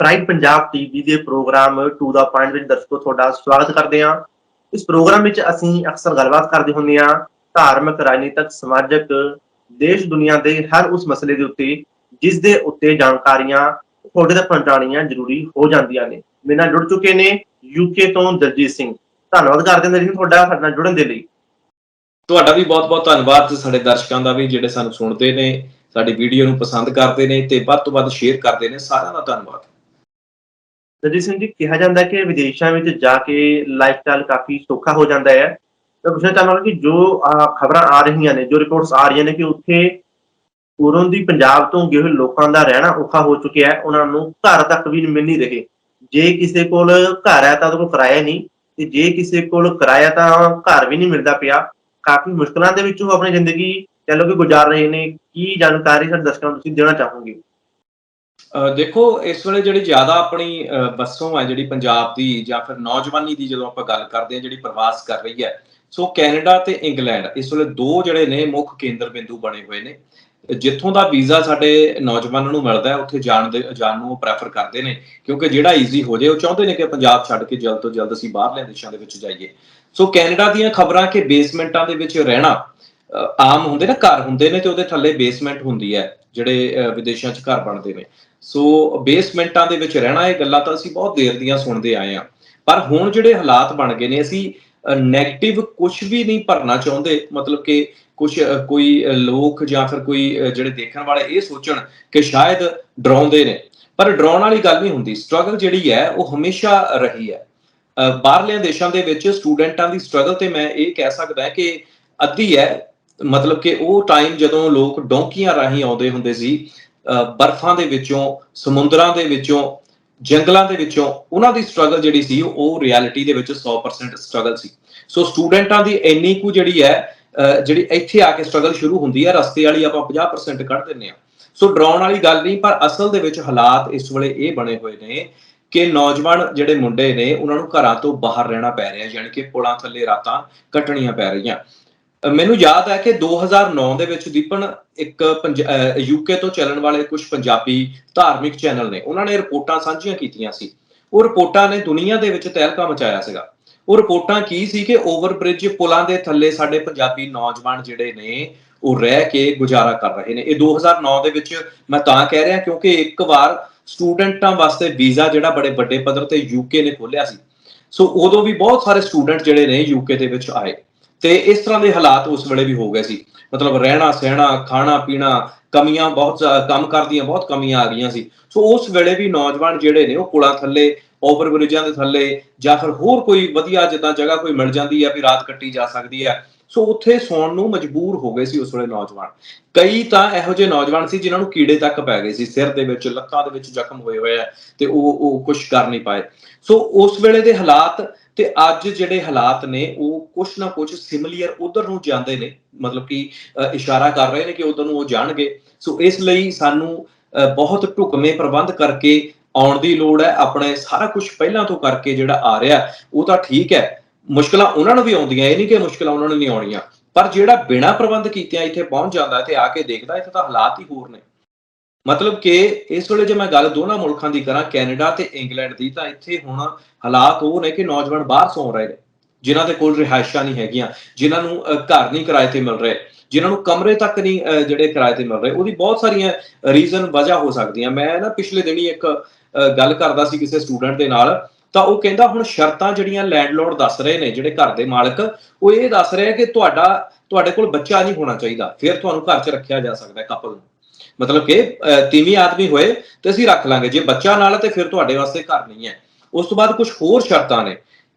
Prime Punjab TV ਦੇ programme to the point ਵਿੱਚ ਦਰਸ਼ਕੋ ਤੁਹਾਡਾ ਸਵਾਗਤ ਕਰਦੇ ਹਾਂ। ਇਸ ਪ੍ਰੋਗਰਾਮ ਵਿੱਚ ਅਸੀਂ ਅਕਸਰ ਗੱਲਬਾਤ ਕਰਦੇ ਹੁੰਦੇ ਹਾਂ ਧਾਰਮਿਕ, ਰਾਜਨੀਤਿਕ, ਸਮਾਜਿਕ, ਦੇਸ਼ ਦੁਨੀਆ ਦੇ ਹਰ ਉਸ ਮਸਲੇ ਦੇ ਉੱਤੇ ਜਿਸ ਦੇ ਉੱਤੇ ਜਾਣਕਾਰੀਆਂ ਤੁਹਾਡੇ ਤੱਕ ਪਹੁੰਚਾਉਣੀਆਂ ਜ਼ਰੂਰੀ ਹੋ ਜਾਂਦੀਆਂ ਨੇ। ਮੇਰੇ ਨਾਲ ਜੁੜ ਚੁੱਕੇ ਨੇ ਯੂਕੇ ਤੋਂ ਦਲਜੀਤ ਸਿੰਘ। ਧੰਨਵਾਦ ਕਰਦੇ ਹਾਂ ਦਲਜੀਤ ਤੁਹਾਡਾ ਸਾਡੇ ਨਾਲ ਜੁੜਨ ਦੇ ਲਈ। ਤੁਹਾਡਾ ਵੀ ਬਹੁਤ-ਬਹੁਤ ਧੰਨਵਾਦ ਸਾਡੇ ਦਰਸ਼ਕਾਂ ਦਾ ਵੀ ਜਿਹੜੇ ਸਾਨੂੰ ਸੁਣਦੇ ਨੇ, ਸਾਡੀ ਵੀਡੀਓ ਨੂੰ ਪਸੰਦ ਕਰਦੇ ਨੇ ਤੇ ਵੱਧ ਤੋਂ ਵੱਧ ਸ਼ੇਅਰ ਕਰਦੇ ਨੇ। ਸਾਰਿਆਂ ਦਾ ਧੰਨਵਾਦ। ਦਲਜੀਤ ਸਿੰਘ ਜੀ, ਕਿਹਾ ਜਾਂਦਾ ਹੈ ਕਿ ਵਿਦੇਸ਼ਾਂ ਵਿੱਚ ਜਾ ਕੇ ਲਾਈਫ ਸਟਾਈਲ ਕਾਫੀ ਸੌਖਾ ਹੋ ਜਾਂਦਾ ਹੈ। ਮੈਂ ਪੁੱਛਣਾ ਚਾਹਾਂਗਾ ਕਿ ਜੋ ਖਬਰਾਂ ਆ ਰਹੀਆਂ ਨੇ, ਜੋ ਰਿਪੋਰਟਸ ਆ ਰਹੀਆਂ ਨੇ ਕਿ ਉੱਥੇ ਉਰੋਂ ਦੀ ਪੰਜਾਬ ਤੋਂ ਗਏ ਹੋਏ ਲੋਕਾਂ ਦਾ ਰਹਿਣਾ ਔਖਾ ਹੋ ਚੁੱਕਿਆ ਹੈ, ਉਹਨਾਂ ਨੂੰ ਘਰ ਤੱਕ ਵੀ ਮਿਲ ਨਹੀਂ ਰਹੇ। ਜੇ ਕਿਸੇ ਕੋਲ ਘਰ ਹੈ ਤਾਂ ਉਹਦੇ ਕੋਲ ਕਿਰਾਇਆ ਨਹੀਂ, ਤੇ ਜੇ ਕਿਸੇ ਕੋਲ ਕਿਰਾਇਆ ਤਾਂ ਘਰ ਵੀ ਨਹੀਂ ਮਿਲਦਾ ਪਿਆ। ਕਾਫੀ ਮੁਸ਼ਕਲਾਂ ਦੇ ਵਿੱਚ ਉਹ ਆਪਣੀ ਜ਼ਿੰਦਗੀ ਕਹਿ ਲਓ ਕਿ ਗੁਜ਼ਾਰ ਰਹੇ ਨੇ। ਕੀ ਜਾਣਕਾਰੀ ਸਾਡੇ ਦਰਸ਼ਕਾਂ ਨੂੰ ਤੁਸੀਂ ਦੇਣਾ ਚਾਹੋਗੇ? ਦੇਖੋ, ਇਸ ਵੇਲੇ ਜਿਹੜੀ ਜ਼ਿਆਦਾ ਆਪਣੀ ਵਸੋਂ ਹੈ ਜਿਹੜੀ ਪੰਜਾਬ ਦੀ ਜਾਂ ਫਿਰ ਨੌਜਵਾਨੀ ਦੀ ਜਦੋਂ ਆਪਾਂ ਗੱਲ ਕਰਦੇ ਹਾਂ ਜਿਹੜੀ ਪ੍ਰਵਾਸ ਕਰ ਰਹੀ ਹੈ, ਸੋ ਕੈਨੇਡਾ ਤੇ ਇੰਗਲੈਂਡ ਇਸ ਵੇਲੇ ਦੋ ਜਿਹੜੇ ਨੇ ਮੁੱਖ ਕੇਂਦਰ ਬਿੰਦੂ ਬਣੇ ਹੋਏ ਨੇ। ਜਿੱਥੋਂ ਦਾ ਵੀਜ਼ਾ ਸਾਡੇ ਨੌਜਵਾਨਾਂ ਨੂੰ ਮਿਲਦਾ ਹੈ ਉੱਥੇ ਜਾਣ ਨੂੰ ਉਹ ਪ੍ਰੈਫਰ ਕਰਦੇ ਨੇ, ਕਿਉਂਕਿ ਜਿਹੜਾ ਈਜ਼ੀ ਹੋ ਜਾਏ। ਉਹ ਚਾਹੁੰਦੇ ਨੇ ਕਿ ਪੰਜਾਬ ਛੱਡ ਕੇ ਜਲਦ ਤੋਂ ਜਲਦ ਅਸੀਂ ਬਾਹਰਲੇ ਦੇਸ਼ਾਂ ਦੇ ਵਿੱਚ ਜਾਈਏ। ਸੋ ਕੈਨੇਡਾ ਦੀਆਂ ਖਬਰਾਂ ਕਿ ਬੇਸਮੈਂਟਾਂ ਦੇ ਵਿੱਚ ਰਹਿਣਾ ਆਮ ਹੁੰਦੇ ਨੇ, ਘਰ ਹੁੰਦੇ ਨੇ ਤੇ ਉਹਦੇ ਥੱਲੇ ਬੇਸਮੈਂਟ ਹੁੰਦੀ ਹੈ, ਜਿਹੜੇ ਵਿਦੇਸ਼ਾਂ 'ਚ ਘਰ ਬਣਦੇ ਨੇ। ਸੋ ਬੇਸਮੈਂਟਾਂ ਦੇ ਵਿੱਚ ਰਹਿਣਾ, ਇਹ ਗੱਲਾਂ ਤਾਂ ਅਸੀਂ ਬਹੁਤ ਦੇਰ ਦੀਆਂ ਸੁਣਦੇ ਆਏ ਹਾਂ। ਪਰ ਹੁਣ ਜਿਹੜੇ ਹਾਲਾਤ ਬਣ ਗਏ ਨੇ, ਅਸੀਂ ਨੈਗੇਟਿਵ ਕੁਛ ਵੀ ਨਹੀਂ ਭਰਨਾ ਚਾਹੁੰਦੇ। ਮਤਲਬ ਕਿ ਕੋਈ ਲੋਕ ਜਾਂ ਫਿਰ ਕੋਈ ਜਿਹੜੇ ਦੇਖਣ ਵਾਲੇ ਇਹ ਸੋਚਣ ਕਿ ਸ਼ਾਇਦ ਡਰਾਉਂਦੇ ਨੇ, ਪਰ ਡਰਾਉਣ ਵਾਲੀ ਗੱਲ ਨਹੀਂ ਹੁੰਦੀ। ਸਟਰਗਲ ਜਿਹੜੀ ਹੈ ਉਹ ਹਮੇਸ਼ਾ ਰਹੀ ਹੈ। ਬਾਹਰਲੇ ਦੇਸ਼ਾਂ ਦੇ ਵਿੱਚ ਸਟੂਡੈਂਟਾਂ ਦੀ ਸਟਰਗਲ ਤੇ ਮੈਂ ਇਹ ਕਹਿ ਸਕਦਾ ਕਿ ਅੱਧੀ ਹੈ। ਮਤਲਬ ਕਿ ਉਹ ਟਾਈਮ ਜਦੋਂ ਲੋਕ ਡੌਂਕੀਆਂ ਰਾਹੀਂ ਆਉਂਦੇ ਹੁੰਦੇ ਸੀ, ਬਰਫ਼ਾਂ ਦੇ ਵਿੱਚੋਂ, ਸਮੁੰਦਰਾਂ ਦੇ ਵਿੱਚੋਂ, ਜੰਗਲਾਂ ਦੇ ਵਿੱਚੋਂ, ਉਹਨਾਂ ਦੀ ਸਟਰਗਲ ਜਿਹੜੀ ਸੀ ਉਹ ਰਿਐਲਿਟੀ ਦੇ ਵਿੱਚ 100% ਸਟਰਗਲ ਸੀ। ਸੋ ਸਟੂਡੈਂਟਾਂ ਦੀ ਇੰਨੀ ਕੁ ਜਿਹੜੀ ਹੈ ਜਿਹੜੀ ਇੱਥੇ ਆ ਕੇ ਸਟਰਗਲ ਸ਼ੁਰੂ ਹੁੰਦੀ ਹੈ, ਰਸਤੇ ਵਾਲੀ ਆਪਾਂ 50% ਕੱਢ ਦਿੰਦੇ ਹਾਂ। ਸੋ ਡਰਾਉਣ ਵਾਲੀ ਗੱਲ ਨਹੀਂ, ਪਰ ਅਸਲ ਦੇ ਵਿੱਚ ਹਾਲਾਤ ਇਸ ਵੇਲੇ ਇਹ ਬਣੇ ਹੋਏ ਨੇ ਕਿ ਨੌਜਵਾਨ ਜਿਹੜੇ ਮੁੰਡੇ ਨੇ ਉਹਨਾਂ ਨੂੰ ਘਰਾਂ ਤੋਂ ਬਾਹਰ ਰਹਿਣਾ ਪੈ ਰਿਹਾ, ਯਾਨੀ ਕਿ ਪੁਲਾਂ ਥੱਲੇ ਰਾਤਾਂ ਕੱਟਣੀਆਂ ਪੈ ਰਹੀਆਂ। ਮੈਨੂੰ ਯਾਦ ਹੈ ਕਿ 2009 ਦੇ ਵਿੱਚ ਦੀਪਨ ਇੱਕ ਯੂਕੇ ਤੋਂ ਚੱਲਣ ਵਾਲੇ ਕੁਝ ਪੰਜਾਬੀ ਧਾਰਮਿਕ ਚੈਨਲ ਨੇ, ਉਹਨਾਂ ਨੇ ਰਿਪੋਰਟਾਂ ਸਾਂਝੀਆਂ ਕੀਤੀਆਂ ਸੀ। ਉਹ ਰਿਪੋਰਟਾਂ ਨੇ ਦੁਨੀਆ ਦੇ ਵਿੱਚ ਤਹਿਲਕਾ ਮਚਾਇਆ ਸੀਗਾ। ਉਹ ਰਿਪੋਰਟਾਂ ਕੀ ਸੀ ਕਿ ਓਵਰਬ੍ਰਿਜ ਪੁਲਾਂ ਦੇ ਥੱਲੇ ਸਾਡੇ ਪੰਜਾਬੀ ਨੌਜਵਾਨ ਜਿਹੜੇ ਨੇ ਉਹ ਰਹਿ ਕੇ ਗੁਜ਼ਾਰਾ ਕਰ ਰਹੇ ਨੇ। ਇਹ 2009 ਦੇ ਵਿੱਚ ਮੈਂ ਤਾਂ ਕਹਿ ਰਿਹਾ ਕਿਉਂਕਿ ਇੱਕ ਵਾਰ ਸਟੂਡੈਂਟਾਂ ਵਾਸਤੇ ਵੀਜ਼ਾ ਜਿਹੜਾ ਬੜੇ ਵੱਡੇ ਪੱਧਰ ਤੇ ਯੂਕੇ ਨੇ ਖੋਲਿਆ ਸੀ। ਸੋ ਉਦੋਂ ਵੀ ਬਹੁਤ ਸਾਰੇ ਸਟੂਡੈਂਟ ਜਿਹੜੇ ਨੇ ਯੂਕੇ ਦੇ ਵਿੱਚ ਆਏ ਤੇ ਇਸ ਤਰ੍ਹਾਂ ਦੇ ਹਾਲਾਤ ਉਸ ਵੇਲੇ ਵੀ ਹੋ ਗਏ ਸੀ। ਮਤਲਬ ਰਹਿਣਾ ਸਹਿਣਾ, ਖਾਣਾ ਪੀਣਾ, ਕਮੀਆਂ ਬਹੁਤ, ਕੰਮ ਕਰਦੀਆਂ ਬਹੁਤ ਕਮੀਆਂ ਆ ਗਈਆਂ ਸੀ। ਸੋ ਉਸ ਵੇਲੇ ਵੀ ਨੌਜਵਾਨ ਜਿਹੜੇ ਨੇ ਉਹ ਪੁਲਾਂ ਥੱਲੇ, ਓਵਰ ਬ੍ਰਿਜਾਂ ਦੇ ਥੱਲੇ ਜਾਂ ਫਿਰ ਹੋਰ ਕੋਈ ਵਧੀਆ ਜਿੱਦਾਂ ਜਗ੍ਹਾ ਕੋਈ ਮਿਲ ਜਾਂਦੀ ਹੈ ਵੀ ਰਾਤ ਕੱਟੀ ਜਾ ਸਕਦੀ ਹੈ, ਸੋ ਉੱਥੇ ਸੌਣ ਨੂੰ ਮਜਬੂਰ ਹੋ ਗਏ ਸੀ ਉਸ ਵੇਲੇ ਨੌਜਵਾਨ। ਕਈ ਤਾਂ ਇਹੋ ਜਿਹੇ ਨੌਜਵਾਨ ਸੀ ਜਿਨ੍ਹਾਂ ਨੂੰ ਕੀੜੇ ਤੱਕ ਪੈ ਗਏ ਸੀ, ਸਿਰ ਦੇ ਵਿੱਚ, ਲੱਤਾਂ ਦੇ ਵਿੱਚ ਜ਼ਖਮ ਹੋਏ ਆ ਤੇ ਉਹ ਕੁਛ ਕਰ ਨਹੀਂ ਪਾਏ। ਸੋ ਉਸ ਵੇਲੇ ਦੇ ਹਾਲਾਤ ਤੇ ਅੱਜ ਜਿਹੜੇ ਹਾਲਾਤ ਨੇ ਉਹ ਕੁਛ ਨਾ ਕੁਛ ਸਿਮੀਲੀਅਰ ਉਧਰ ਨੂੰ ਜਾਂਦੇ ਨੇ, ਮਤਲਬ ਕਿ ਇਸ਼ਾਰਾ ਕਰ ਰਹੇ ਨੇ ਕਿ ਉਧਰ ਨੂੰ ਉਹ ਜਾਣਗੇ। ਸੋ ਇਸ ਲਈ ਸਾਨੂੰ ਬਹੁਤ ਢੁਕਵੇਂ ਪ੍ਰਬੰਧ ਕਰਕੇ ਆਉਣ ਦੀ ਲੋੜ ਹੈ। ਆਪਣੇ ਸਾਰਾ ਕੁਝ ਪਹਿਲਾਂ ਤੋਂ ਕਰਕੇ ਜਿਹੜਾ ਆ ਰਿਹਾ ਉਹ ਤਾਂ ਠੀਕ ਹੈ, ਮੁਸ਼ਕਲਾਂ ਉਹਨਾਂ ਨੂੰ ਵੀ ਆਉਂਦੀਆਂ, ਇਹ ਨਹੀਂ ਕਿ ਮੁਸ਼ਕਲਾਂ ਉਹਨਾਂ ਨੂੰ ਨਹੀਂ ਆਉਣੀਆਂ। ਪਰ ਜਿਹੜਾ ਬਿਨਾਂ ਪ੍ਰਬੰਧ ਕੀਤਿਆਂ ਇੱਥੇ ਪਹੁੰਚ ਜਾਂਦਾ ਤੇ ਆ ਕੇ ਦੇਖਦਾ ਇੱਥੇ ਤਾਂ ਹਾਲਾਤ ਹੀ ਹੋਰ ਨੇ। ਮਤਲਬ ਕਿ ਇਸ ਵੇਲੇ ਜੇ ਮੈਂ ਗੱਲ ਦੋਨਾਂ ਮੁਲਕਾਂ ਦੀ ਕਰਾਂ, ਕੈਨੇਡਾ ਤੇ ਇੰਗਲੈਂਡ ਦੀ, ਤਾਂ ਇੱਥੇ ਹੁਣ ਹਾਲਾਤ ਉਹ ਨੇ ਕਿ ਨੌਜਵਾਨ ਬਾਹਰ ਸੌਂ ਰਹੇ ਨੇ, ਜਿਨ੍ਹਾਂ ਦੇ ਕੋਲ ਰਿਹਾਇਸ਼ਾਂ ਨਹੀਂ ਹੈਗੀਆਂ, ਜਿਨ੍ਹਾਂ ਨੂੰ ਘਰ ਨਹੀਂ ਕਿਰਾਏ ਤੇ ਮਿਲ ਰਹੇ, ਜਿਨ੍ਹਾਂ ਨੂੰ ਕਮਰੇ ਤੱਕ ਨਹੀਂ ਜਿਹੜੇ ਕਿਰਾਏ ਤੇ ਮਿਲ ਰਹੇ। ਉਹਦੀ ਬਹੁਤ ਸਾਰੀਆਂ ਰੀਜ਼ਨ ਵਜ੍ਹਾ ਹੋ ਸਕਦੀਆਂ। ਮੈਂ ਨਾ ਪਿਛਲੇ ਦਿਨੀ ਇੱਕ ਗੱਲ ਕਰਦਾ ਸੀ ਕਿਸੇ ਸਟੂਡੈਂਟ ਦੇ ਨਾਲ, ਤਾਂ ਉਹ ਕਹਿੰਦਾ ਹੁਣ ਸ਼ਰਤਾਂ ਜਿਹੜੀਆਂ ਲੈਂਡਲੋਰਡ ਦੱਸ ਰਹੇ ਨੇ, ਜਿਹੜੇ ਘਰ ਦੇ ਮਾਲਕ, ਉਹ ਇਹ ਦੱਸ ਰਹੇ ਕਿ ਤੁਹਾਡੇ ਕੋਲ ਬੱਚਾ ਨਹੀਂ ਹੋਣਾ ਚਾਹੀਦਾ, ਫਿਰ ਤੁਹਾਨੂੰ ਘਰ 'ਚ ਰੱਖਿਆ ਜਾ ਸਕਦਾ ਕਪਲ ਨੂੰ। ਮਤਲਬ ਕਿ ਤੀਵੀਂ ਆਦਮੀ ਹੋਏ ਤੇ ਅਸੀਂ ਰੱਖ ਲਾਂਗੇ, ਜੇ ਬੱਚਾ ਨਾਲ ਤੇ ਫਿਰ ਤੁਹਾਡੇ ਵਾਸਤੇ ਘਰ ਨਹੀਂ ਹੈ। ਉਸ ਤੋਂ ਬਾਅਦ ਕੁਝ ਹੋਰ ਸ਼ਰਤਾਂ ਨੇ,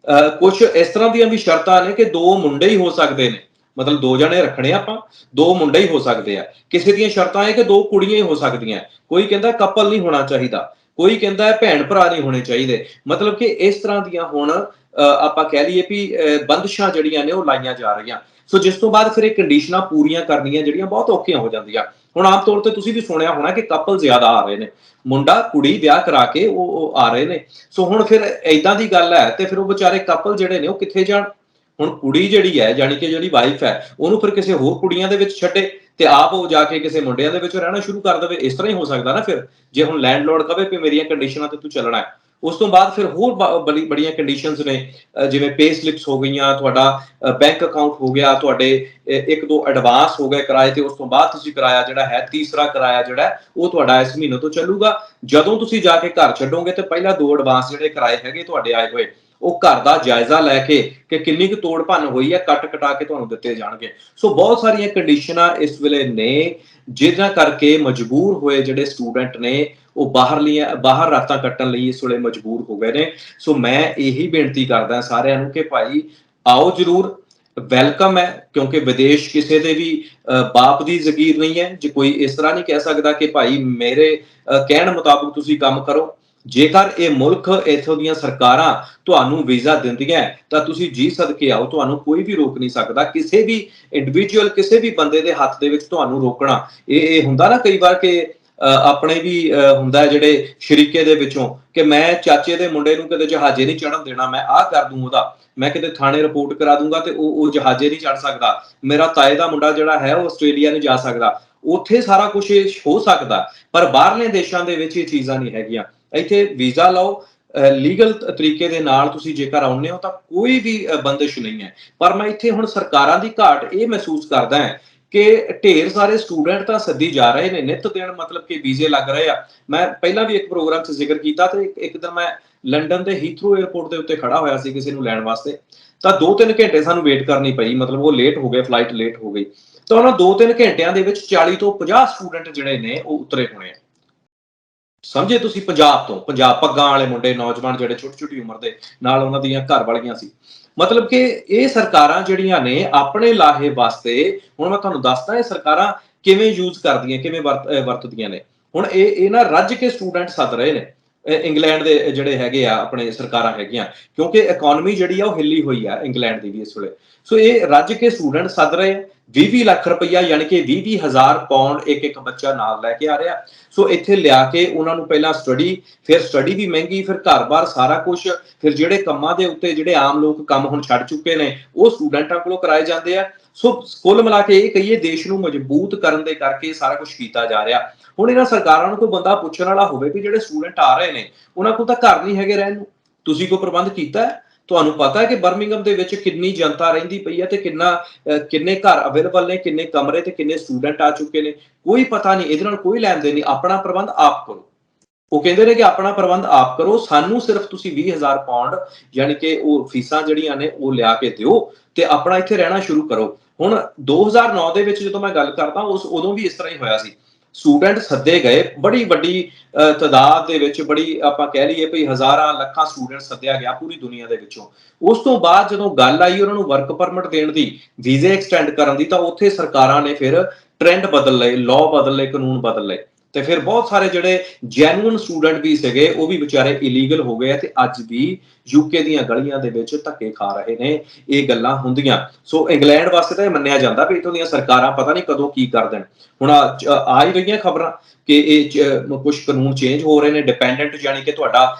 ਕੁਝ ਇਸ ਤਰ੍ਹਾਂ ਦੀਆਂ ਵੀ ਸ਼ਰਤਾਂ ਨੇ ਕਿ 2 ਮੁੰਡੇ ਹੀ ਹੋ ਸਕਦੇ ਨੇ, ਮਤਲਬ 2 ਜਣੇ ਰੱਖਣੇ ਆਪਾਂ, 2 ਮੁੰਡੇ ਹੀ ਹੋ ਸਕਦੇ ਆ। ਕਿਸੇ ਦੀਆਂ ਸ਼ਰਤਾਂ ਇਹ ਕਿ 2 ਕੁੜੀਆਂ ਹੀ ਹੋ ਸਕਦੀਆਂ। ਕੋਈ ਕਹਿੰਦਾ ਕਪਲ ਨਹੀਂ ਹੋਣਾ ਚਾਹੀਦਾ, ਕੋਈ ਕਹਿੰਦਾ ਭੈਣ ਭਰਾ ਨਹੀਂ ਹੋਣੇ ਚਾਹੀਦੇ। ਮਤਲਬ ਕਿ ਇਸ ਤਰ੍ਹਾਂ ਦੀਆਂ ਹੁਣ ਆਪਾਂ ਕਹਿ ਲਈਏ ਵੀ ਬੰਦਸ਼ਾਂ ਜਿਹੜੀਆਂ ਨੇ ਉਹ ਲਾਈਆਂ ਜਾ ਰਹੀਆਂ। ਸੋ ਜਿਸ ਤੋਂ ਬਾਅਦ ਫਿਰ ਇਹ ਕੰਡੀਸ਼ਨਾਂ ਪੂਰੀਆਂ ਕਰਨੀਆਂ ਜਿਹੜੀਆਂ ਬਹੁਤ ਔਖੀਆਂ ਹੋ ਜਾਂਦੀਆਂ। ਹੁਣ ਆਮ ਤੌਰ ਤੇ ਤੁਸੀਂ ਵੀ ਸੁਣਿਆ ਹੋਣਾ ਕਿ ਕਪਲ ਜ਼ਿਆਦਾ ਆ ਰਹੇ ਨੇ, ਮੁੰਡਾ ਕੁੜੀ ਵਿਆਹ ਕਰਾ ਕੇ ਉਹ ਆ ਰਹੇ ਨੇ। ਸੋ ਹੁਣ ਫਿਰ ਏਦਾਂ ਦੀ ਗੱਲ ਹੈ ਤੇ ਫਿਰ ਉਹ ਵਿਚਾਰੇ ਕਪਲ ਜਿਹੜੇ ਨੇ ਉਹ ਕਿੱਥੇ ਜਾਣ? ਹੁਣ ਕੁੜੀ ਜਿਹੜੀ ਹੈ, ਜਾਣੀ ਕਿ ਜਿਹੜੀ ਵਾਈਫ ਹੈ, ਉਹਨੂੰ ਫਿਰ ਕਿਸੇ ਹੋਰ ਕੁੜੀਆਂ ਦੇ ਵਿੱਚ ਛੱਡੇ ਤੇ ਆਪ ਉਹ ਜਾ ਕੇ ਕਿਸੇ ਮੁੰਡਿਆਂ ਦੇ ਵਿੱਚ ਰਹਿਣਾ ਸ਼ੁਰੂ ਕਰ ਦੇਵੇ। ਇਸ ਤਰ੍ਹਾਂ ਹੀ ਹੋ ਸਕਦਾ ਨਾ ਫਿਰ, ਜੇ ਹੁਣ ਲੈਂਡਲੋਰਡ ਕਵੇ ਕਿ ਮੇਰੀਆਂ ਕੰਡੀਸ਼ਨਾਂ ਤੇ ਤੂੰ ਚੱਲਣਾ ਹੈ, ਉਸ ਤੋਂ ਬਾਅਦ ਫਿਰ ਹੋਰ ਬੜੀਆਂ ਕੰਡੀਸ਼ਨਸ ਨੇ, ਜਿਵੇਂ ਪੇ ਸਲਿਪਸ ਹੋ ਗਈਆਂ, ਤੁਹਾਡਾ ਬੈਂਕ ਅਕਾਊਂਟ ਹੋ ਗਿਆ, ਤੁਹਾਡੇ ਇੱਕ ਦੋ ਐਡਵਾਂਸ ਹੋ ਗਏ ਕਿਰਾਏ ਤੇ, ਉਸ ਤੋਂ ਬਾਅਦ ਤੁਸੀਂ ਕਿਰਾਇਆ ਜਿਹੜਾ ਹੈ, ਤੀਸਰਾ ਕਿਰਾਇਆ ਜਿਹੜਾ ਉਹ ਤੁਹਾਡਾ ਇਸ ਮਹੀਨੇ ਤੋਂ ਚੱਲੂਗਾ। ਜਦੋਂ ਤੁਸੀਂ ਜਾ ਕੇ ਘਰ ਛੱਡੋਗੇ ਤੇ ਪਹਿਲਾਂ ਦੋ ਐਡਵਾਂਸ ਜਿਹੜੇ ਕਿਰਾਏ ਹੈਗੇ ਤੁਹਾਡੇ ਆਏ ਹੋਏ, ਉਹ ਘਰ ਦਾ ਜਾਇਜ਼ਾ ਲੈ ਕੇ ਕਿ ਕਿੰਨੀ ਕੁ ਤੋੜ ਭੰਨ ਹੋਈ ਹੈ, ਕੱਟ ਕਟਾ ਕੇ ਤੁਹਾਨੂੰ ਦਿੱਤੇ ਜਾਣਗੇ। ਸੋ ਬਹੁਤ ਸਾਰੀਆਂ ਕੰਡੀਸ਼ਨਾਂ ਇਸ ਵੇਲੇ ਨੇ, ਜਿਹਨਾਂ ਕਰਕੇ ਮਜਬੂਰ ਹੋਏ ਜਿਹੜੇ ਸਟੂਡੈਂਟ ਨੇ ਉਹ ਬਾਹਰ ਰਾਤਾਂ ਕੱਟਣ ਲਈ ਇਸ ਵੇਲੇ ਮਜਬੂਰ ਹੋ ਗਏ ਨੇ। ਸੋ ਮੈਂ ਇਹੀ ਬੇਨਤੀ ਕਰਦਾ ਸਾਰਿਆਂ ਨੂੰ ਕਿ ਭਾਈ ਆਓ ਜ਼ਰੂਰ, ਵੈਲਕਮ ਹੈ, ਕਿਉਂਕਿ ਵਿਦੇਸ਼ ਕਿਸੇ ਦੇ ਵੀ ਬਾਪ ਦੀ ਜ਼ਗੀਰ ਨਹੀਂ ਹੈ। ਜੇ ਕੋਈ ਇਸ ਤਰ੍ਹਾਂ ਨਹੀਂ ਕਹਿ ਸਕਦਾ ਕਿ ਭਾਈ ਮੇਰੇ ਕਹਿਣ ਮੁਤਾਬਕ ਤੁਸੀਂ ਕੰਮ ਕਰੋ। ਜੇਕਰ ਇਹ ਮੁਲਕ, ਇੱਥੋਂ ਦੀਆਂ ਸਰਕਾਰਾਂ ਤੁਹਾਨੂੰ ਵੀਜ਼ਾ ਦਿੰਦੀਆਂ ਤਾਂ ਤੁਸੀਂ ਜੀ ਸਦਕੇ ਆਓ, ਤੁਹਾਨੂੰ ਕੋਈ ਵੀ ਰੋਕ ਨਹੀਂ ਸਕਦਾ। ਕਿਸੇ ਵੀ ਇੰਡੀਵਿਜੂਅਲ, ਕਿਸੇ ਵੀ ਬੰਦੇ ਦੇ ਹੱਥ ਦੇ ਵਿੱਚ ਤੁਹਾਨੂੰ ਰੋਕਣਾ, ਇਹ ਹੁੰਦਾ ਨਾ ਕਈ ਵਾਰ ਕਿ ਆਪਣੇ ਵੀ ਹੁੰਦਾ ਜਿਹੜੇ ਸ਼ਰੀਕੇ ਦੇ ਵਿੱਚੋਂ ਕਿ ਮੈਂ ਚਾਚੇ ਦੇ ਮੁੰਡੇ ਨੂੰ ਕਿਤੇ ਜਹਾਜ਼ੇ ਨਹੀਂ ਚੜ੍ਹਨ ਦੇਣਾ, ਮੈਂ ਆਹ ਕਰ ਦੂੰ ਉਹਦਾ, ਮੈਂ ਕਿਤੇ ਥਾਣੇ ਰਿਪੋਰਟ ਕਰਾ ਦੂੰਗਾ ਤੇ ਉਹ ਜਹਾਜ਼ੇ ਨਹੀਂ ਚੜ੍ਹ ਸਕਦਾ। ਮੇਰਾ ਤਾਏ ਦਾ ਮੁੰਡਾ ਜਿਹੜਾ ਹੈ ਉਹ ਆਸਟ੍ਰੇਲੀਆ ਨਹੀਂ ਜਾ ਸਕਦਾ। ਉੱਥੇ ਸਾਰਾ ਕੁਝ ਹੋ ਸਕਦਾ, ਪਰ ਬਾਹਰਲੇ ਦੇਸ਼ਾਂ ਦੇ ਵਿੱਚ ਇਹ ਚੀਜ਼ਾਂ ਨਹੀਂ ਹੈਗੀਆਂ। ਇੱਥੇ ਵੀਜ਼ਾ ਲਓ, ਲੀਗਲ ਤਰੀਕੇ ਦੇ ਨਾਲ ਤੁਸੀਂ ਜੇਕਰ ਆਉਂਦੇ ਹੋ ਤਾਂ ਕੋਈ ਵੀ ਬੰਦਿਸ਼ ਨਹੀਂ ਹੈ। ਪਰ ਮੈਂ ਇੱਥੇ ਹੁਣ ਸਰਕਾਰਾਂ ਦੀ ਘਾਟ ਇਹ ਮਹਿਸੂਸ ਕਰਦਾ ਹਾਂ ਕਿ ਢੇਰ ਸਾਰੇ ਸਟੂਡੈਂਟ ਤਾਂ ਸੱਦੀ ਜਾ ਰਹੇ ਨੇ, ਨਿੱਤ ਦਿਨ ਮਤਲਬ ਕਿ ਵੀਜ਼ੇ ਲੱਗ ਰਹੇ ਆ। ਮੈਂ ਪਹਿਲਾਂ ਵੀ ਇੱਕ ਪ੍ਰੋਗਰਾਮ 'ਚ ਜ਼ਿਕਰ ਕੀਤਾ, ਤੇ ਇੱਕ ਦਿਨ ਮੈਂ ਲੰਡਨ ਦੇ ਹੀਥਰੋ 에ਅਰਪੋਰਟ ਦੇ ਉੱਤੇ ਖੜਾ ਹੋਇਆ ਸੀ ਕਿਸੇ ਨੂੰ ਲੈਣ ਵਾਸਤੇ, ਤਾਂ 2-3 ਘੰਟੇ ਸਾਨੂੰ ਵੇਟ ਕਰਨੀ ਪਈ। ਮਤਲਬ ਉਹ ਲੇਟ ਹੋ ਗਏ, ਫਲਾਈਟ ਲੇਟ ਹੋ ਗਈ, ਤਾਂ ਉਹਨਾਂ 2-3 ਘੰਟਿਆਂ ਦੇ ਵਿੱਚ 40 ਤੋਂ 50 ਸਟੂਡੈਂਟ ਜਿਹੜੇ ਨੇ ਉਹ ਉਤਰੇ ਹੋਣੇ ਆ। ਸਮਝੇ ਤੁਸੀਂ? ਪੰਜਾਬ ਪੱਗਾਂ ਵਾਲੇ ਮੁੰਡੇ, ਨੌਜਵਾਨ ਜਿਹੜੇ ਛੋਟੀ ਉਮਰ ਦੇ, ਨਾਲ ਉਹਨਾਂ ਦੀਆਂ ਘਰ ਵਾਲੀਆਂ ਸੀ। ਮਤਲਬ ਕਿ ਇਹ ਸਰਕਾਰਾਂ ਜਿਹੜੀਆਂ ਨੇ ਆਪਣੇ ਲਾਹੇ ਵਾਸਤੇ, ਹੁਣ ਮੈਂ ਤੁਹਾਨੂੰ ਦੱਸਦਾ ਇਹ ਸਰਕਾਰਾਂ ਕਿਵੇਂ ਯੂਜ਼ ਕਰਦੀਆਂ, ਕਿਵੇਂ ਵਰਤਦੀਆਂ ਨੇ। ਹੁਣ ਇਹ ਨਾ ਰੱਜ ਕੇ ਸਟੂਡੈਂਟ ਸੱਦ ਰਹੇ ਨੇ, ਇੰਗਲੈਂਡ ਦੇ ਜਿਹੜੇ ਹੈਗੇ ਆ ਆਪਣੇ ਸਰਕਾਰਾਂ ਹੈਗੀਆਂ, ਕਿਉਂਕਿ ਇਕਨੋਮੀ ਜਿਹੜੀ ਆ ਉਹ ਹਿੱਲੀ ਹੋਈ ਆ ਇੰਗਲੈਂਡ ਦੀ ਵੀ ਇਸ ਵੇਲੇ। ਸੋ ਇਹ ਰੱਜ ਕੇ ਸਟੂਡੈਂਟ ਸੱਦ ਰਹੇ ਆ, 20-20 ਲੱਖ ਰੁਪਈਆ, ਯਾਨੀ ਕਿ 20-20 ਹਜ਼ਾਰ ਪਾਉਂਡ ਇੱਕ ਬੱਚਾ ਨਾਲ ਲੈ ਕੇ ਆ ਰਿਹਾ। ਸੋ ਇੱਥੇ ਲਿਆ ਕੇ ਉਹਨਾਂ ਨੂੰ ਪਹਿਲਾਂ ਫਿਰ ਸਟੱਡੀ ਵੀ ਮਹਿੰਗੀ, ਫਿਰ ਘਰ-ਬਾਰ ਸਾਰਾ ਕੁਝ, ਫਿਰ ਜਿਹੜੇ ਕੰਮਾਂ ਦੇ ਉੱਤੇ ਜਿਹੜੇ ਆਮ ਲੋਕ ਕੰਮ ਹੁਣ ਛੱਡ ਚੁੱਕੇ ਨੇ ਉਹ ਸਟੂਡੈਂਟਾਂ ਕੋਲੋਂ ਕਰਾਏ ਜਾਂਦੇ ਆ। ਸੋ ਕੁੱਲ ਮਿਲਾ ਕੇ ਇਹ ਕਹੀਏ, ਦੇਸ਼ ਨੂੰ ਮਜ਼ਬੂਤ ਕਰਨ ਦੇ ਕਰਕੇ ਸਾਰਾ ਕੁਝ ਕੀਤਾ ਜਾ ਰਿਹਾ। ਹੁਣ ਇਹਨਾਂ ਸਰਕਾਰਾਂ ਨੂੰ ਕੋਈ ਬੰਦਾ ਪੁੱਛਣ ਵਾਲਾ ਹੋਵੇ ਕਿ ਜਿਹੜੇ ਸਟੂਡੈਂਟ ਆ ਰਹੇ ਨੇ ਉਹਨਾਂ ਕੋਲ ਤਾਂ ਘਰ ਨਹੀਂ ਹੈਗੇ ਰਹਿਣ ਨੂੰ, ਤੁਸੀਂ ਕੋਈ ਪ੍ਰਬੰਧ ਕੀਤਾ ਹੈ? ਤੁਹਾਨੂੰ ਪਤਾ ਹੈ ਕਿ ਬਰਮਿੰਘਮ ਦੇ ਵਿੱਚ ਕਿੰਨੀ ਜਨਤਾ ਰਹਿੰਦੀ ਪਈ ਹੈ ਤੇ ਕਿੰਨੇ ਘਰ ਅਵੇਲੇਬਲ ਨੇ, ਕਿੰਨੇ ਕਮਰੇ ਤੇ ਕਿੰਨੇ ਸਟੂਡੈਂਟ ਆ ਚੁੱਕੇ ਨੇ? ਕੋਈ ਪਤਾ ਨਹੀਂ, ਇਹਦੇ ਨਾਲ ਕੋਈ ਲੈਣ ਦੇਣ ਨਹੀਂ। ਆਪਣਾ ਪ੍ਰਬੰਧ ਆਪ ਕਰੋ। ਉਹ ਕਹਿੰਦੇ ਨੇ ਕਿ ਆਪਣਾ ਪ੍ਰਬੰਧ ਆਪ ਕਰੋ, ਸਾਨੂੰ ਸਿਰਫ ਤੁਸੀਂ 20,000 ਪਾਉਂਡ ਯਾਨੀ ਕਿ ਉਹ ਫੀਸਾਂ ਜਿਹੜੀਆਂ ਨੇ ਉਹ ਲਿਆ ਕੇ ਦਿਓ ਤੇ ਆਪਣਾ ਇੱਥੇ ਰਹਿਣਾ ਸ਼ੁਰੂ ਕਰੋ। ਹੁਣ 2009 ਦੇ ਵਿੱਚ ਜਦੋਂ ਮੈਂ ਗੱਲ ਕਰਦਾ, ਉਦੋਂ ਵੀ ਇਸ ਤਰ੍ਹਾਂ ਹੀ ਹੋਇਆ ਸੀ। ਸਟੂਡੈਂਟ ਸੱਦੇ ਗਏ, ਬੜੀ ਵੱਡੀ ਤਾਦਾਦ ਦੇ ਵਿੱਚ, ਬੜੀ ਆਪਾਂ ਕਹਿ ਲਈਏ ਵੀ ਹਜ਼ਾਰਾਂ ਲੱਖਾਂ ਸਟੂਡੈਂਟ ਸੱਦਿਆ ਗਿਆ ਪੂਰੀ ਦੁਨੀਆ ਦੇ ਵਿੱਚੋਂ। ਉਸ ਤੋਂ ਬਾਅਦ ਜਦੋਂ ਗੱਲ ਆਈ ਉਹਨਾਂ ਨੂੰ ਵਰਕ ਪਰਮਿਟ ਦੇਣ ਦੀ, ਵੀਜ਼ੇ ਐਕਸਟੈਂਡ ਕਰਨ ਦੀ, ਤਾਂ ਉੱਥੇ ਸਰਕਾਰਾਂ ਨੇ ਫਿਰ ਟ੍ਰੈਂਡ ਬਦਲ ਲਏ, ਲਾਅ ਬਦਲ ਲਏ, ਕਾਨੂੰਨ ਬਦਲ ਲਏ, ਤੇ ਫਿਰ ਬਹੁਤ ਸਾਰੇ ਜਿਹੜੇ ਜੈਨੂਅਨ ਸਟੂਡੈਂਟ ਵੀ ਸੀਗੇ ਉਹ ਵੀ ਵਿਚਾਰੇ ਇਲੀਗਲ ਹੋ ਗਏ ਤੇ ਅੱਜ ਵੀ ਯੂਕੇ ਦੀਆਂ ਗਲੀਆਂ ਦੇ ਵਿੱਚ ਧੱਕੇ ਖਾ ਰਹੇ ਨੇ। ਇਹ ਗੱਲਾਂ ਹੁੰਦੀਆਂ। ਸੋ ਇੰਗਲੈਂਡ ਵਾਸਤੇ ਤਾਂ ਇਹ ਮੰਨਿਆ ਜਾਂਦਾ ਵੀ ਇੱਥੋਂ ਦੀਆਂ ਸਰਕਾਰਾਂ ਪਤਾ ਨਹੀਂ ਕਦੋਂ ਕੀ ਕਰ ਦੇਣ। ਹੁਣ ਆ ਹੀ ਰਹੀਆਂ ਖਬਰਾਂ ਕਿ ਇਹ ਕੁਝ ਕਾਨੂੰਨ ਚੇਂਜ ਹੋ ਰਹੇ ਨੇ। ਡਿਪੈਂਡੈਂਟ ਯਾਨੀ ਕਿ ਤੁਹਾਡਾ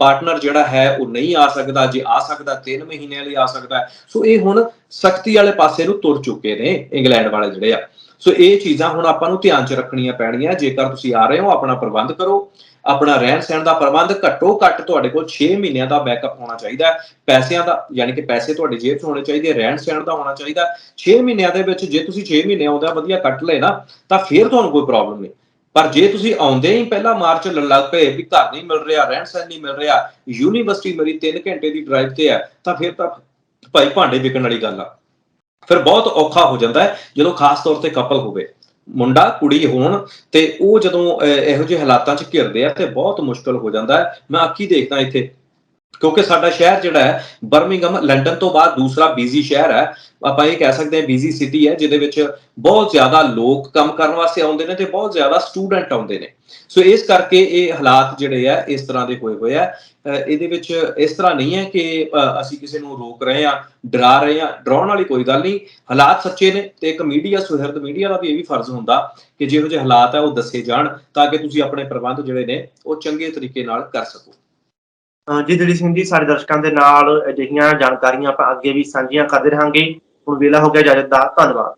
ਪਾਰਟਨਰ ਜਿਹੜਾ ਹੈ ਉਹ ਨਹੀਂ ਆ ਸਕਦਾ, ਜੇ ਆ ਸਕਦਾ 3 ਮਹੀਨਿਆਂ ਲਈ ਆ ਸਕਦਾ। ਸੋ ਇਹ ਹੁਣ ਸਖਤੀ ਵਾਲੇ ਪਾਸੇ ਨੂੰ ਤੁਰ ਚੁੱਕੇ ਨੇ ਇੰਗਲੈਂਡ ਵਾਲੇ ਜਿਹੜੇ ਆ। ਸੋ ਇਹ ਚੀਜ਼ਾਂ ਹੁਣ ਆਪਾਂ ਨੂੰ ਧਿਆਨ 'ਚ ਰੱਖਣੀਆਂ ਪੈਣੀਆਂ। ਜੇਕਰ ਤੁਸੀਂ ਆ ਰਹੇ ਹੋ, ਆਪਣਾ ਪ੍ਰਬੰਧ ਕਰੋ। ਆਪਣਾ ਰਹਿਣ ਸਹਿਣ ਦਾ ਪ੍ਰਬੰਧ ਘੱਟੋ ਘੱਟ ਤੁਹਾਡੇ ਕੋਲ 6 ਮਹੀਨਿਆਂ ਦਾ ਬੈਕਅਪ ਹੋਣਾ ਚਾਹੀਦਾ ਹੈ। ਪੈਸਿਆਂ ਦਾ ਯਾਨੀ ਕਿ ਪੈਸੇ ਤੁਹਾਡੀ ਜੇਬ 'ਚ ਹੋਣੇ ਚਾਹੀਦੇ, ਰਹਿਣ ਸਹਿਣ ਦਾ ਹੋਣਾ ਚਾਹੀਦਾ। 6 ਮਹੀਨਿਆਂ ਦੇ ਵਿੱਚ ਜੇ ਤੁਸੀਂ 6 ਮਹੀਨੇ ਆਉਂਦਾ ਵਧੀਆ ਕੱਟ ਲਏ ਨਾ, ਤਾਂ ਫਿਰ ਤੁਹਾਨੂੰ ਕੋਈ ਪ੍ਰੋਬਲਮ ਨਹੀਂ। ਪਰ ਜੇ ਤੁਸੀਂ ਆਉਂਦੇ ਹੀ ਪਹਿਲਾਂ ਮਾਰਚ ਲੱਗ ਪਏ ਵੀ ਘਰ ਨਹੀਂ ਮਿਲ ਰਿਹਾ, ਰਹਿਣ ਸਹਿਣ ਨਹੀਂ ਮਿਲ ਰਿਹਾ, ਯੂਨੀਵਰਸਿਟੀ ਮੇਰੀ 3 ਘੰਟੇ ਦੀ ਡਰਾਈਵ ਤੇ ਹੈ, ਤਾਂ ਫਿਰ ਤਾਂ ਭਾਈ ਭਾਂਡੇ ਵਿਕਣ ਵਾਲੀ ਗੱਲ ਆ। ਫਿਰ ਬਹੁਤ ਔਖਾ ਹੋ ਜਾਂਦਾ ਹੈ ਜਦੋਂ ਖਾਸ ਤੌਰ ਤੇ ਕਪਲ ਹੋਵੇ, ਮੁੰਡਾ ਕੁੜੀ ਹੋਣ, ਤੇ ਉਹ ਜਦੋਂ ਇਹੋ ਜਿਹੇ ਹਾਲਾਤਾਂ 'ਚ ਘਿਰਦੇ ਆ ਤੇ ਬਹੁਤ ਮੁਸ਼ਕਲ ਹੋ ਜਾਂਦਾ ਹੈ। ਮੈਂ ਅੱਖੀਂ ਦੇਖਦਾ ਇੱਥੇ, ਕਿਉਂਕਿ ਸਾਡਾ ਸ਼ਹਿਰ ਜਿਹੜਾ ਹੈ ਬਰਮਿੰਘਮ ਲੰਡਨ ਤੋਂ ਬਾਅਦ ਦੂਸਰਾ ਬਿਜ਼ੀ ਸ਼ਹਿਰ ਹੈ। ਆਪਾਂ ਇਹ ਕਹਿ ਸਕਦੇ ਹਾਂ ਬਿਜ਼ੀ ਸਿਟੀ ਹੈ, ਜਿਹਦੇ ਵਿੱਚ ਬਹੁਤ ਜ਼ਿਆਦਾ ਲੋਕ ਕੰਮ ਕਰਨ ਵਾਸਤੇ ਆਉਂਦੇ ਨੇ ਤੇ ਬਹੁਤ ਜ਼ਿਆਦਾ ਸਟੂਡੈਂਟ ਆਉਂਦੇ ਨੇ। ਸੋ ਇਸ ਕਰਕੇ ਇਹ ਹਾਲਾਤ ਜਿਹੜੇ ਆ ਇਸ ਤਰ੍ਹਾਂ ਦੇ ਹੋਏ ਆ। ਇਹਦੇ ਵਿੱਚ ਇਸ ਤਰ੍ਹਾਂ ਨਹੀਂ ਹੈ ਕਿ ਅਸੀਂ ਕਿਸੇ ਨੂੰ ਰੋਕ ਰਹੇ ਹਾਂ, ਡਰਾ ਰਹੇ ਹਾਂ। ਡਰਾਉਣ ਵਾਲੀ ਕੋਈ ਗੱਲ ਨਹੀਂ, ਹਾਲਾਤ ਸੱਚੇ ਨੇ। ਤੇ ਇੱਕ ਮੀਡੀਆ, ਸੁਹਿਰਦ ਮੀਡੀਆ ਦਾ ਵੀ ਇਹ ਵੀ ਫਰਜ਼ ਹੁੰਦਾ ਕਿ ਜਿਹੋ ਜਿਹੇ ਹਾਲਾਤ ਹੈ ਉਹ ਦੱਸੇ ਜਾਣ, ਤਾਂ ਕਿ ਤੁਸੀਂ ਆਪਣੇ ਪ੍ਰਬੰਧ ਜਿਹੜੇ ਨੇ ਉਹ ਚੰਗੇ ਤਰੀਕੇ ਨਾਲ ਕਰ ਸਕੋ। ਜੀ ਦਲੀਪ ਸਿੰਘ ਜੀ, ਸਾਡੇ ਦਰਸ਼ਕਾਂ ਦੇ ਨਾਲ ਅਜਿਹੀਆਂ ਜਾਣਕਾਰੀਆਂ ਆਪਾਂ ਅੱਗੇ ਵੀ ਸਾਂਝੀਆਂ ਕਰਦੇ ਰਹਾਂਗੇ। ਹੁਣ ਵੇਲਾ ਹੋ ਗਿਆ ਇਜਾਜ਼ਤ ਦਾ। ਧੰਨਵਾਦ।